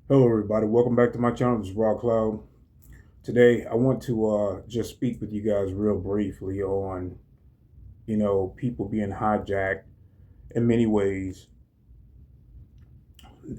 Hello, everybody. Welcome back to my channel. This is Raw Cloud. Today, I want to just speak with you guys real briefly on, people being hijacked. In many ways,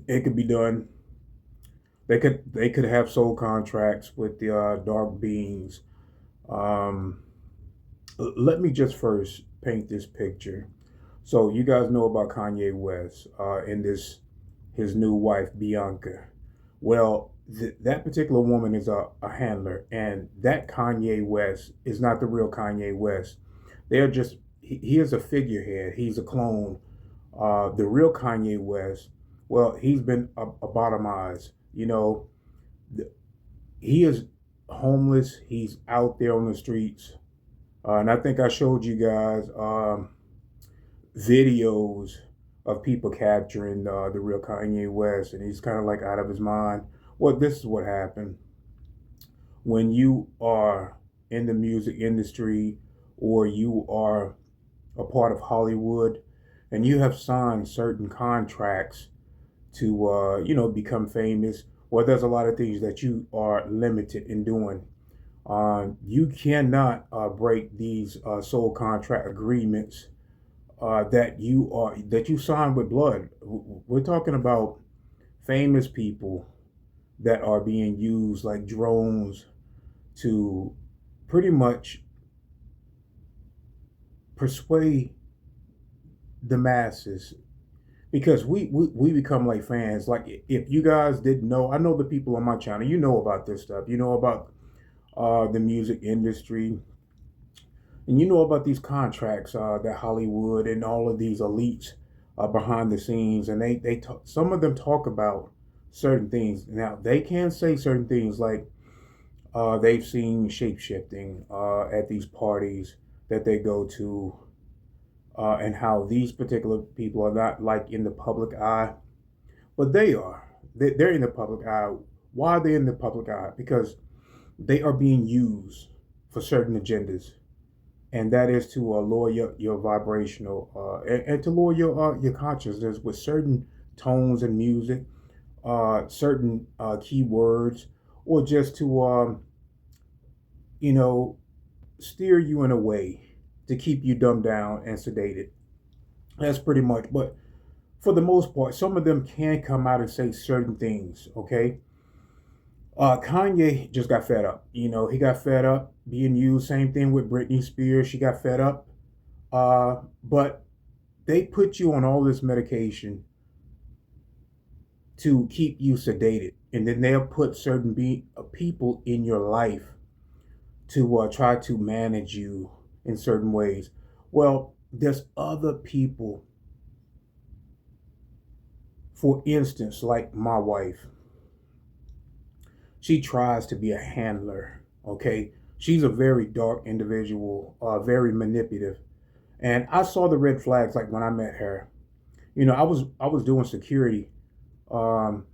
it could be done. They could have soul contracts with the dark beings. Um, Let me just first paint this picture. So you guys know about Kanye West and his new wife Bianca. Well, that particular woman is a handler, and that Kanye West is not the real Kanye West. They're just he is a figurehead. He's a clone. The real Kanye West, well, he's been bottomized. He is homeless. He's out there on the streets, and I think I showed you guys videos of people capturing the real Kanye West, and he's kind of like out of his mind. Well, this is what happened when you are in the music industry or you are a part of Hollywood and you have signed certain contracts to, become famous. Well, there's a lot of things that you are limited in doing. You cannot break these soul contract agreements that you sign with blood. We're talking about famous people that are being used like drones to pretty much persuade the masses because we become like fans. Like if you guys didn't know, I know the people on my channel, you know about this stuff. You know about the music industry, and you know about these contracts that Hollywood and all of these elites behind the scenes, and they talk, some of them talk about certain things. Now they can say certain things like they've seen shape shifting at these parties that they go to, and how these particular people are not like in the public eye, but they are. They're in the public eye. Why are they in the public eye? Because they are being used for certain agendas, and that is to lower your vibrational and to lower your consciousness with certain tones and music, certain keywords, or just to you know steer you in a way to keep you dumbed down and sedated. That's pretty much. But for the most part, some of them can come out and say certain things. Okay, Kanye just got fed up. He got fed up being used. Same thing with Britney Spears. She got fed up. But they put you on all this medication to keep you sedated, and then they'll put certain people in your life to try to manage you in certain ways. Well, there's other people, for instance, like my wife. She tries to be a handler. Okay, she's a very dark individual, very manipulative, and I saw the red flags like when I met her. I was doing security um,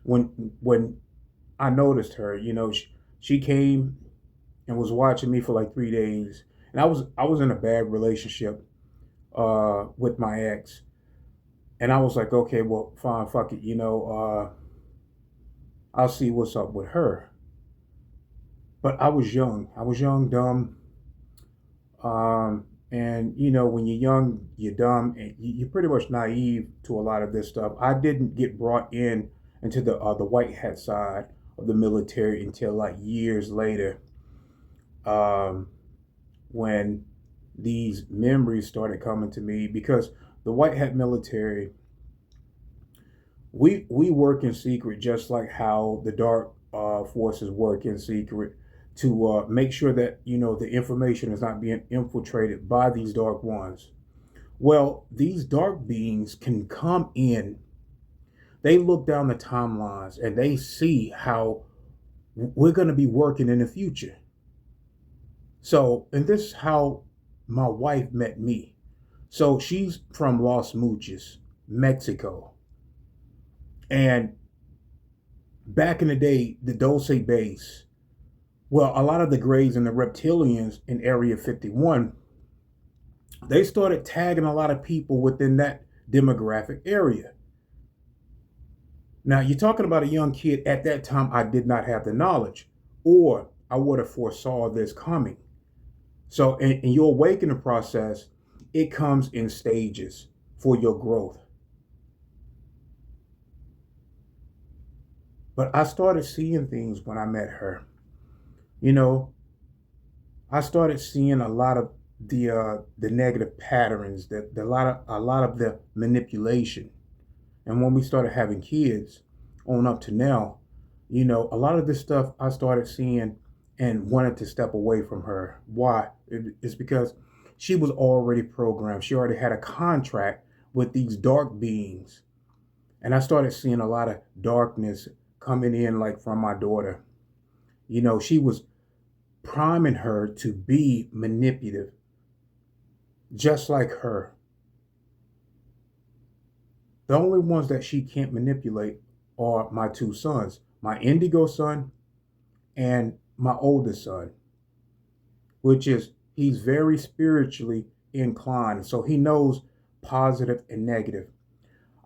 when I noticed her. She came and was watching me for like 3 days, and I was in a bad relationship with my ex, and I was like, okay, well, fine, fuck it, I'll see what's up with her. But I was young. I was young, dumb, and when you're young, you're dumb, and you're pretty much naive to a lot of this stuff. I didn't get brought in into the white hat side of the military until like years later, um, when these memories started coming to me because the white hat military, we work in secret just like how the dark forces work in secret to make sure that the information is not being infiltrated by these dark ones. Well, these dark beings can come in. They look down the timelines and they see how we're going to be working in the future. So, and this is how my wife met me. So she's from Los Muchos, Mexico. And back in the day, the Dulce base, well, a lot of the Greys and the reptilians in Area 51, they started tagging a lot of people within that demographic area. Now, you're talking about a young kid. At that time, I did not have the knowledge, or I would have foresaw this coming. So, in your awakening process, it comes in stages for your growth. But I started seeing things when I met her. You know, I started seeing a lot of the negative patterns, that a lot of the manipulation. And when we started having kids, on up to now, a lot of this stuff I started seeing and wanted to step away from her. Why? It's because she was already programmed. She already had a contract with these dark beings. And I started seeing a lot of darkness coming in, like from my daughter. She was priming her to be manipulative, just like her. The only ones that she can't manipulate are my two sons, my indigo son and my oldest son, which is he's very spiritually inclined. So he knows positive and negative.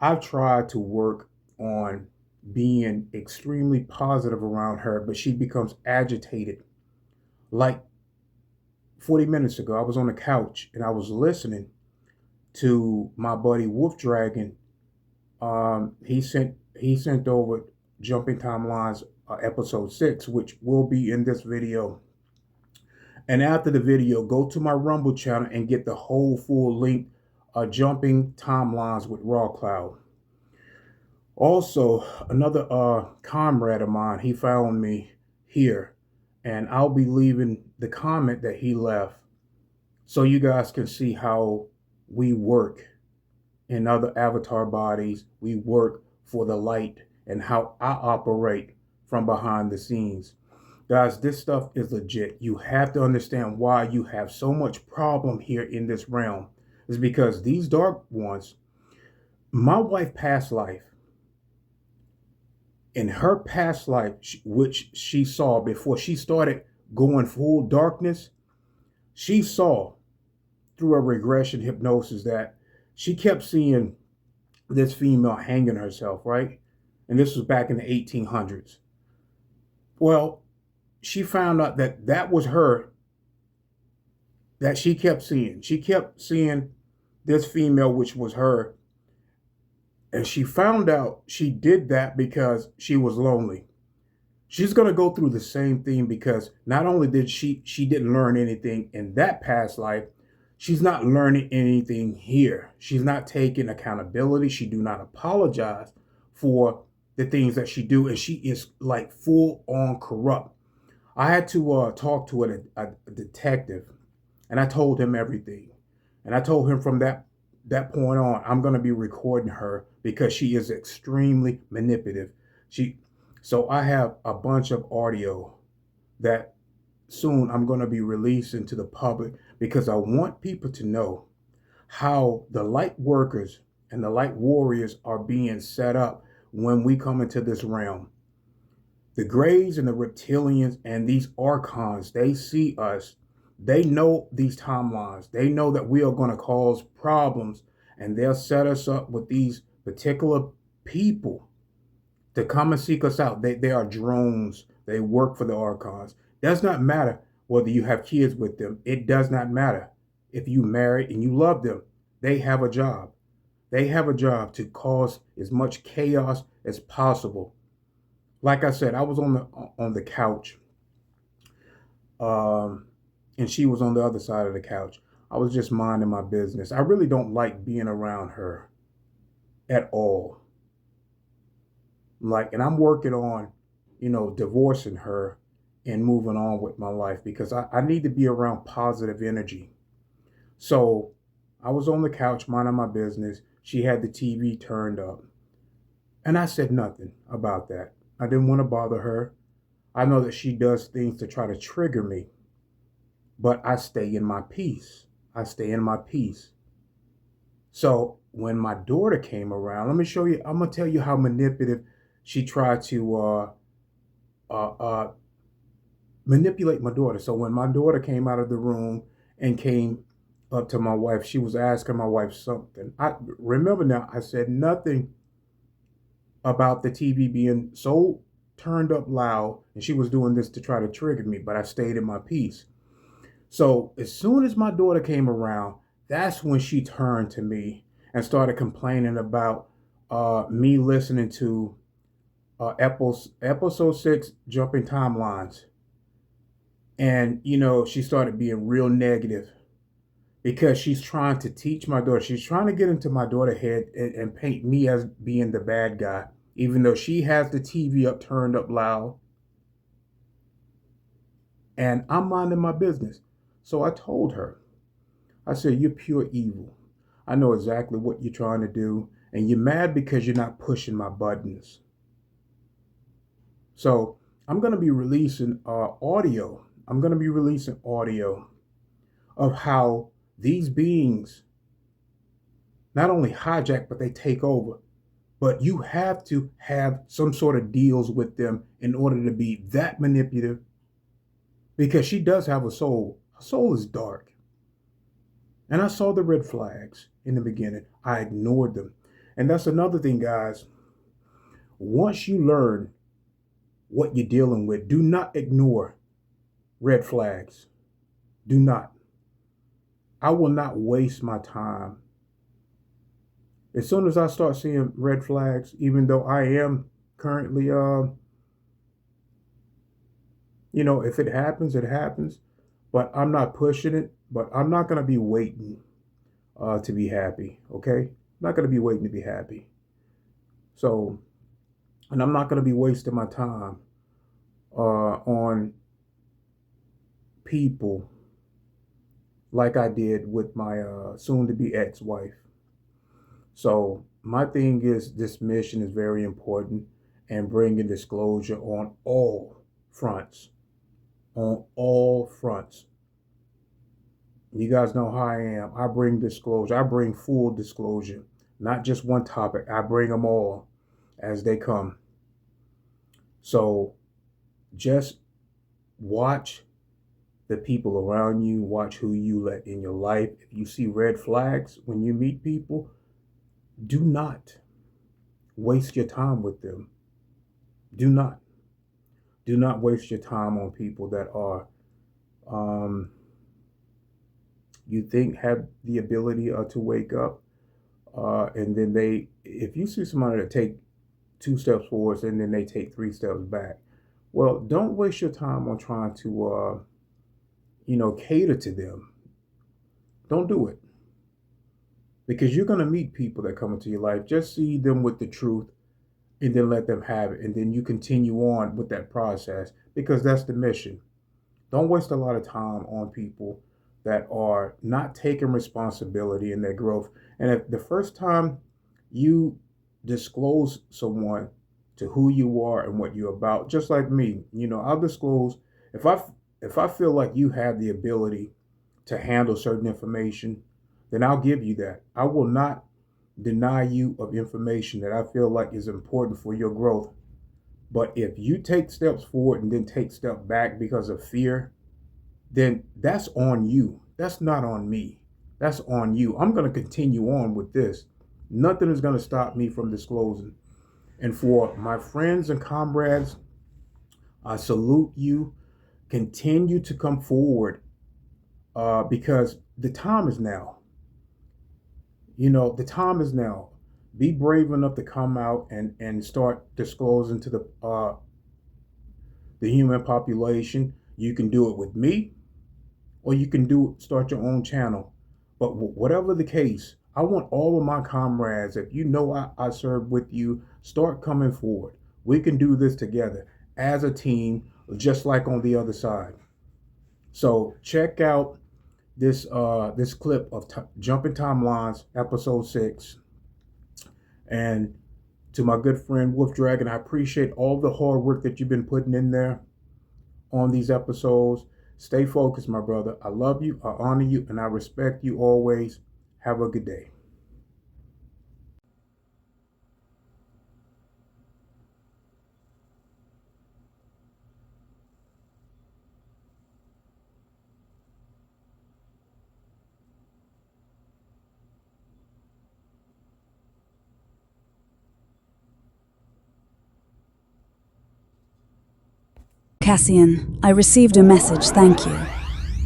I've tried to work on being extremely positive around her, but she becomes agitated. Like 40 minutes ago, I was on the couch and I was listening to my buddy Wolf Dragon. He sent over Jumping Timelines episode 6, which will be in this video. And after the video, go to my Rumble channel and get the whole full length Jumping Timelines with Raw Cloud. Also, another comrade of mine, he found me here, and I'll be leaving the comment that he left so you guys can see how we work in other avatar bodies. We work for the light and how I operate from behind the scenes. Guys, this stuff is legit. You have to understand why you have so much problem here in this realm. Is because these dark ones, my wife past life, in her past life, which she saw before she started going full darkness, she saw through a regression hypnosis that she kept seeing this female hanging herself, right? And this was back in the 1800s. Well, she found out that that was her that she kept seeing. She kept seeing this female, which was her. And she found out she did that because she was lonely. She's going to go through the same thing because not only did she didn't learn anything in that past life, she's not learning anything here. She's not taking accountability. She do not apologize for the things that she do, and she is like full on corrupt. I had to talk to a detective, and I told him everything. And I told him from that point on, I'm going to be recording her because she is extremely manipulative. So I have a bunch of audio that soon I'm going to be releasing to the public because I want people to know how the light workers and the light warriors are being set up when we come into this realm. The Greys and the reptilians and these archons, they see us. They know these timelines. They know that we are going to cause problems, and they'll set us up with these particular people to come and seek us out. They are drones. They work for the archons. Does not matter whether you have kids with them. It does not matter. If you marry and you love them, they have a job. They have a job to cause as much chaos as possible. Like I said, I was on the couch, um, and she was on the other side of the couch. I was just minding my business. I really don't like being around her at all. And I'm working on, divorcing her and moving on with my life because I need to be around positive energy. So I was on the couch minding my business. She had the TV turned up. And I said nothing about that. I didn't want to bother her. I know that she does things to try to trigger me, but I stay in my peace. I stay in my peace. So when my daughter came around, let me show you, I'm going to tell you how manipulative she tried to uh, uh, manipulate my daughter. So when my daughter came out of the room and came up to my wife, she was asking my wife something. I remember now, I said nothing about the TV being so turned up loud, and she was doing this to try to trigger me, but I stayed in my peace. So as soon as my daughter came around, that's when she turned to me and started complaining about me listening to episode 6 jumping timelines. And she started being real negative because she's trying to teach my daughter. She's trying to get into my daughter's head and paint me as being the bad guy, even though she has the TV up turned up loud and I'm minding my business. So I told her, I said, "You're pure evil. I know exactly what you're trying to do, and you're mad because you're not pushing my buttons." So I'm going to be releasing audio. I'm going to be releasing audio of how these beings not only hijack, but they take over. But you have to have some sort of deals with them in order to be that manipulative because she does have a soul. Her soul is dark. And I saw the red flags in the beginning. I ignored them. And that's another thing, guys. Once you learn what you're dealing with, do not ignore red flags. Do not. I will not waste my time. As soon as I start seeing red flags, even though I am currently, if it happens, it happens. But I'm not pushing it. But I'm not going to be waiting to be happy. Okay? I'm not going to be waiting to be happy. So, and I'm not going to be wasting my time on people like I did with my soon to be ex wife. So, my thing is this mission is very important and bringing disclosure on all fronts. On all fronts. You guys know how I am. I bring disclosure, I bring full disclosure, not just one topic. I bring them all as they come. So, just watch the people around you, watch who you let in your life. If you see red flags when you meet people, do not waste your time with them. Do not. Do not waste your time on people that are, um, you think have the ability to wake up. And then if you see somebody that take 2 steps forward and then they take 3 steps back, well, don't waste your time on trying to, cater to them. Don't do it because you're going to meet people that come into your life. Just see them with the truth and then let them have it. And then you continue on with that process because that's the mission. Don't waste a lot of time on people that are not taking responsibility in their growth. And if the first time you disclose someone to who you are and what you're about, just like me, I'll disclose if I feel like you have the ability to handle certain information, then I'll give you that. I will not deny you of information that I feel like is important for your growth. But if you take steps forward and then take steps back because of fear, then that's on you. That's not on me. That's on you. I'm going to continue on with this. Nothing is going to stop me from disclosing. And for my friends and comrades, I salute you. Continue to come forward because the time is now. The time is now. Be brave enough to come out and start disclosing to the human population. You can do it with me, or you can start your own channel. But whatever the case, I want all of my comrades, if you know I serve with you, start coming forward. We can do this together as a team, just like on the other side. So check out this clip of Jumping Timelines, episode 6. And to my good friend Wolf Dragon, I appreciate all the hard work that you've been putting in there on these episodes. Stay focused, my brother. I love you, I honor you, and I respect you always. Have a good day. Cassian, I received a message, thank you.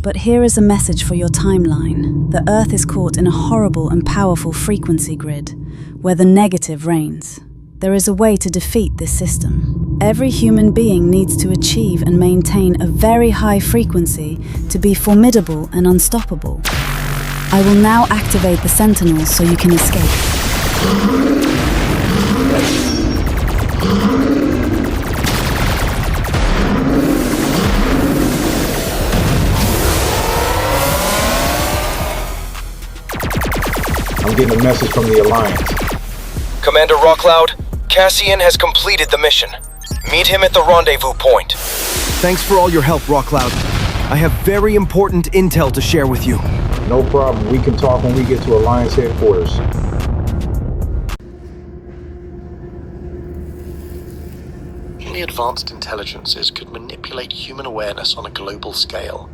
But here is a message for your timeline. The Earth is caught in a horrible and powerful frequency grid, where the negative reigns. There is a way to defeat this system. Every human being needs to achieve and maintain a very high frequency to be formidable and unstoppable. I will now activate the Sentinels so you can escape. I'm getting a message from the Alliance. Commander Rockcloud, Cassian has completed the mission. Meet him at the rendezvous point. Thanks for all your help, Rockcloud. I have very important intel to share with you. No problem. We can talk when we get to Alliance headquarters. Highly advanced intelligences could manipulate human awareness on a global scale.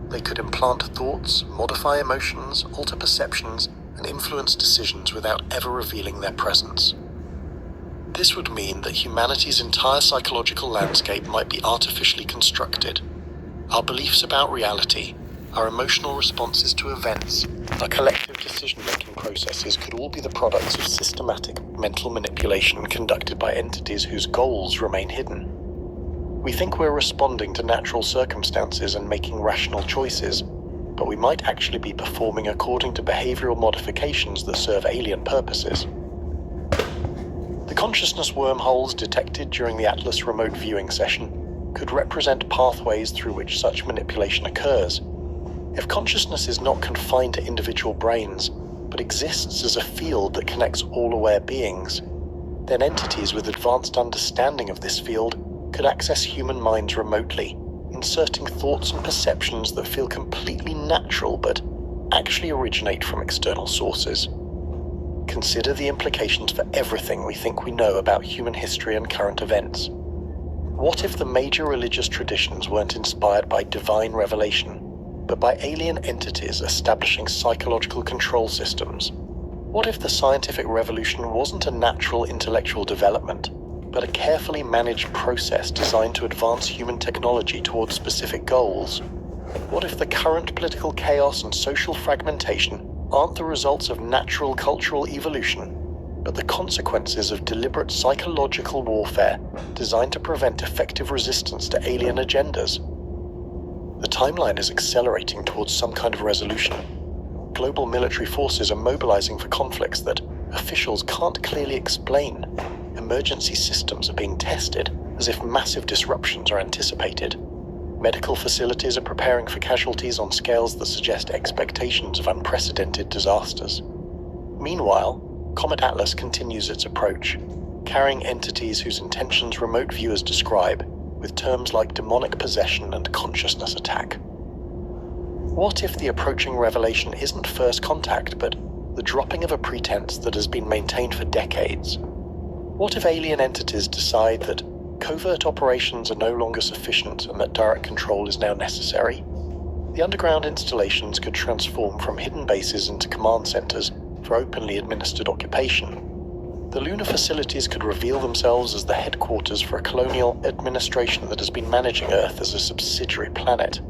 They could implant thoughts, modify emotions, alter perceptions, and influence decisions without ever revealing their presence. This would mean that humanity's entire psychological landscape might be artificially constructed. Our beliefs about reality, our emotional responses to events, our collective decision-making processes could all be the products of systematic mental manipulation conducted by entities whose goals remain hidden. We think we're responding to natural circumstances and making rational choices, but we might actually be performing according to behavioral modifications that serve alien purposes. The consciousness wormholes detected during the Atlas remote viewing session could represent pathways through which such manipulation occurs. If consciousness is not confined to individual brains, but exists as a field that connects all aware beings, then entities with advanced understanding of this field could access human minds remotely, inserting thoughts and perceptions that feel completely natural but actually originate from external sources. Consider the implications for everything we think we know about human history and current events. What if the major religious traditions weren't inspired by divine revelation, but by alien entities establishing psychological control systems? What if the scientific revolution wasn't a natural intellectual development, but a carefully managed process designed to advance human technology towards specific goals? What if the current political chaos and social fragmentation aren't the results of natural cultural evolution, but the consequences of deliberate psychological warfare designed to prevent effective resistance to alien agendas? The timeline is accelerating towards some kind of resolution. Global military forces are mobilizing for conflicts that officials can't clearly explain. Emergency systems are being tested as if massive disruptions are anticipated. Medical facilities are preparing for casualties on scales that suggest expectations of unprecedented disasters. Meanwhile, Comet Atlas continues its approach, carrying entities whose intentions remote viewers describe with terms like demonic possession and consciousness attack. What if the approaching revelation isn't first contact, but the dropping of a pretense that has been maintained for decades? What if alien entities decide that covert operations are no longer sufficient and that direct control is now necessary? The underground installations could transform from hidden bases into command centers for openly administered occupation. The lunar facilities could reveal themselves as the headquarters for a colonial administration that has been managing Earth as a subsidiary planet.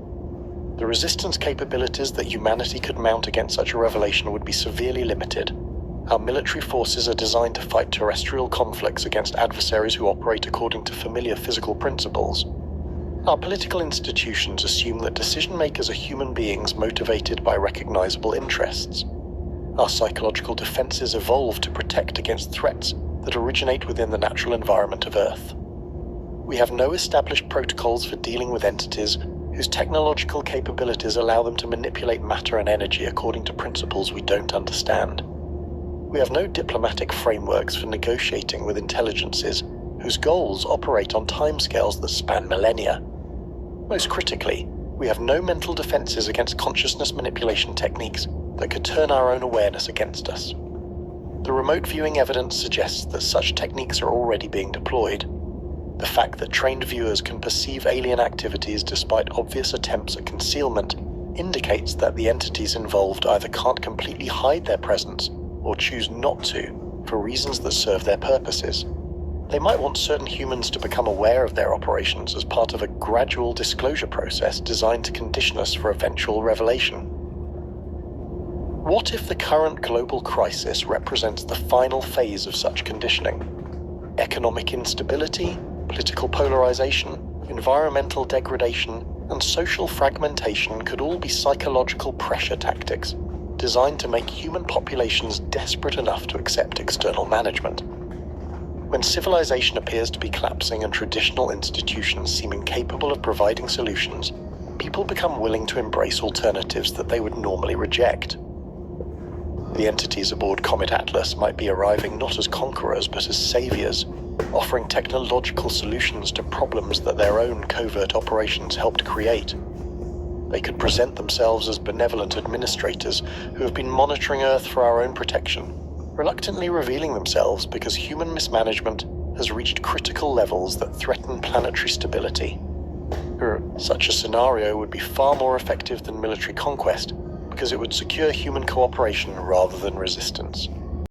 The resistance capabilities that humanity could mount against such a revelation would be severely limited. Our military forces are designed to fight terrestrial conflicts against adversaries who operate according to familiar physical principles. Our political institutions assume that decision-makers are human beings motivated by recognizable interests. Our psychological defenses evolve to protect against threats that originate within the natural environment of Earth. We have no established protocols for dealing with entities whose technological capabilities allow them to manipulate matter and energy according to principles we don't understand. We have no diplomatic frameworks for negotiating with intelligences whose goals operate on timescales that span millennia. Most critically, we have no mental defenses against consciousness manipulation techniques that could turn our own awareness against us. The remote viewing evidence suggests that such techniques are already being deployed. The fact that trained viewers can perceive alien activities despite obvious attempts at concealment indicates that the entities involved either can't completely hide their presence or choose not to for reasons that serve their purposes. They might want certain humans to become aware of their operations as part of a gradual disclosure process designed to condition us for eventual revelation. What if the current global crisis represents the final phase of such conditioning? Economic instability, political polarization, environmental degradation, and social fragmentation could all be psychological pressure tactics designed to make human populations desperate enough to accept external management. When civilization appears to be collapsing and traditional institutions seem incapable of providing solutions, people become willing to embrace alternatives that they would normally reject. The entities aboard Comet Atlas might be arriving not as conquerors but as saviors, offering technological solutions to problems that their own covert operations helped create. They could present themselves as benevolent administrators who have been monitoring Earth for our own protection, reluctantly revealing themselves because human mismanagement has reached critical levels that threaten planetary stability. Such a scenario would be far more effective than military conquest, because it would secure human cooperation rather than resistance.